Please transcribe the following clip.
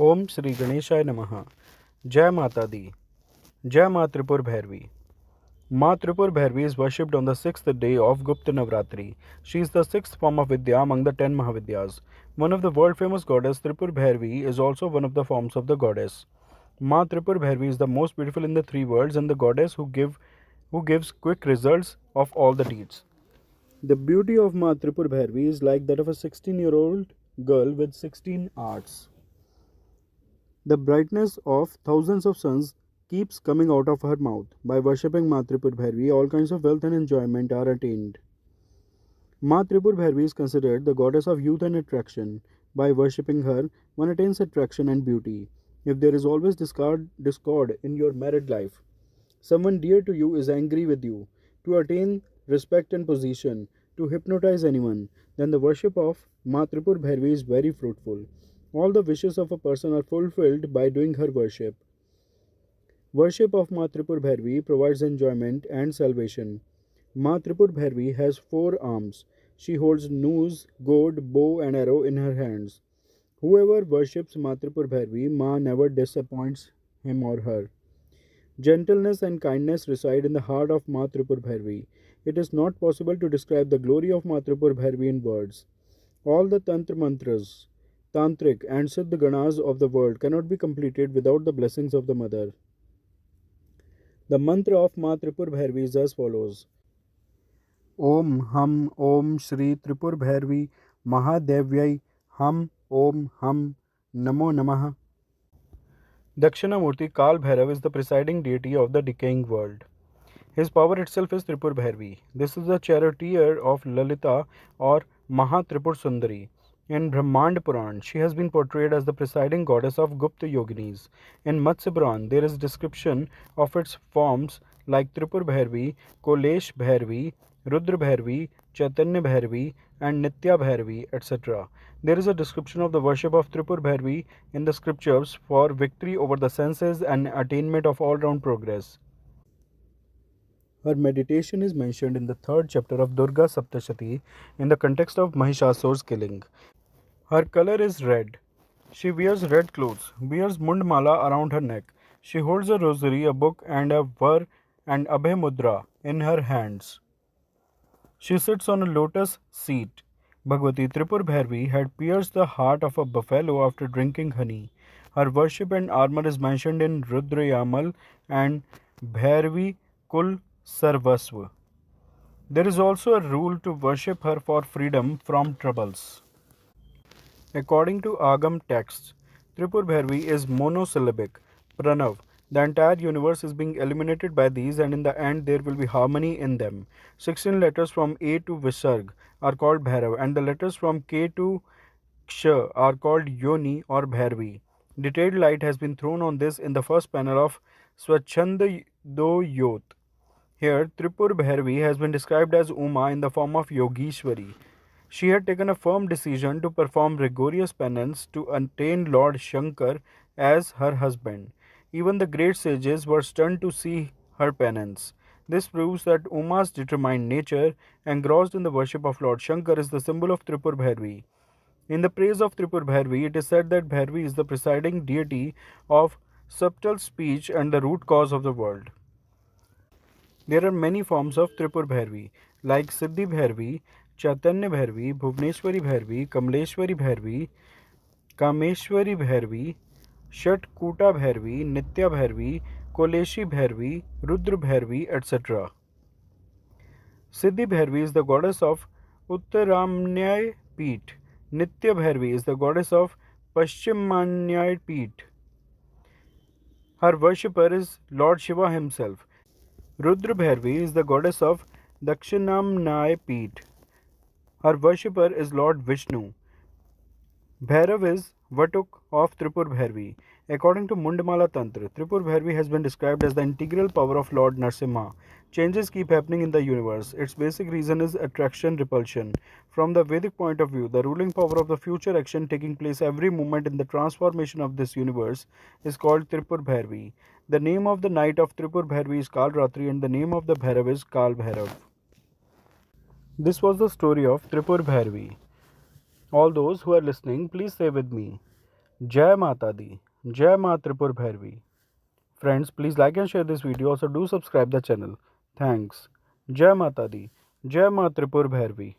ओम श्री गणेशाय नमः। जय माता दी। जय माँ Tripura Bhairavi. Ma Tripur Bhairavi is worshipped on the sixth day of Gupta Navratri. She is the sixth form of Vidya among the 10 Mahavidyas. One of the world famous goddess Tripur Bhairavi is also one of the forms of the goddess. Ma Tripur Bhairavi is the most beautiful in the three worlds and the goddess who gives quick results of all the deeds. The beauty of Ma Tripur Bhairavi is like that of a 16-year-old girl with 16 arts. The brightness of thousands of suns keeps coming out of her mouth. By worshipping Ma Tripur Bhairavi, all kinds of wealth and enjoyment are attained. Ma Tripur Bhairavi is considered the goddess of youth and attraction. By worshipping her, one attains attraction and beauty. If there is always discord in your married life, someone dear to you is angry with you, to attain respect and position, to hypnotize anyone, then the worship of Ma Tripur Bhairavi is very fruitful. All the wishes of a person are fulfilled by doing her worship. Worship of Ma Tripur Bhairavi provides enjoyment and salvation. Ma Tripur Bhairavi has four arms. She holds noose, gourd, bow, and arrow in her hands. Whoever worships Ma Tripur Bhairavi, Ma never disappoints him or her. Gentleness and kindness reside in the heart of Ma Tripur Bhairavi. It is not possible to describe the glory of Ma Tripur Bhairavi in words. All the Tantra mantras, Tantric, and Siddha Ganas of the world cannot be completed without the blessings of the Mother. The mantra of Ma Tripur Bhairavi is as follows: Om Hum Om Shri Tripur Bhairavi Mahadevyai Hum Om Hum Namo Namah. Dakshinamurti Kal Bhairav is the presiding deity of the decaying world. His power itself is Tripur Bhairavi. This is the charioteer of Lalita or Maha Tripur Sundari. In Brahmand Puran, she has been portrayed as the presiding goddess of Gupta Yoginis. In Matsya Puran, there is description of its forms like Tripur Bhairavi, Kolesh Bhairavi, Rudra Bhairavi, Chaitanya Bhairavi, and Nitya Bhairavi, etc. There is a description of the worship of Tripur Bhairavi in the scriptures for victory over the senses and attainment of all round progress. Her meditation is mentioned in the third chapter of Durga Saptashati in the context of Mahishasure's killing. Her color is red. She wears red clothes, wears mundmala around her neck. She holds a rosary, a book, and a var and abhay mudra in her hands. She sits on a lotus seat. Bhagavati Tripur Bhairavi had pierced the heart of a buffalo after drinking honey. Her worship and armor is mentioned in Rudrayamal and Bhairavi Kul Sarvasva. There is also a rule to worship her for freedom from troubles. According to Agam texts, Tripur Bhairavi is monosyllabic, Pranav. The entire universe is being eliminated by these, and in the end, there will be harmony in them. 16 letters from A to Visarg are called Bhairav, and the letters from K to Ksha are called Yoni or Bhairavi. Detailed light has been thrown on this in the first panel of Swachhanda Do Yot. Here, Tripur Bhairavi has been described as Uma in the form of Yogeshwari. She had taken a firm decision to perform rigorous penance to attain Lord Shankar as her husband. Even the great sages were stunned to see her penance. This proves that Uma's determined nature, engrossed in the worship of Lord Shankar, is the symbol of Tripur Bhairavi. In the praise of Tripur Bhairavi, it is said that Bhairavi is the presiding deity of subtle speech and the root cause of the world. There are many forms of Tripur Bhairavi, like Siddhi Bhairavi, Chaitanya Bhairavi, Bhuvneshwari Bhairavi, Kamleshwari Bhairavi, Kameshwari Bhairavi, Shat Kuta Bhairavi, Nitya Bhairavi, Koleshi Bhairavi, Rudra Bhairavi, etc. Siddhi Bhairavi is the goddess of Uttaramanyay Peeth. Nitya Bhairavi is the goddess of Paschimanyay Peeth. Her worshipper is Lord Shiva himself. Rudra Bhairavi is the goddess of Dakshinamnay Peeth. Her worshipper is Lord Vishnu. Bhairav is Vatuk of Tripur Bhairavi. According to Mundmala Tantra, Tripur Bhairavi has been described as the integral power of Lord Narsimha. Changes keep happening in the universe. Its basic reason is attraction repulsion. From the Vedic point of view, the ruling power of the future action taking place every moment in the transformation of this universe is called Tripur Bhairavi. The name of the night of Tripur Bhairavi is Kal Ratri and the name of the Bhairav is Kal Bhairav. This was the story of Tripur Bhairavi. All those who are listening, please say with me: Jai Mata Di, Jai Ma Tripur Bhairavi. Friends, please like and share this video. Also do subscribe the channel. Thanks. Jai Mata Di, Jai Ma Tripur Bhairavi.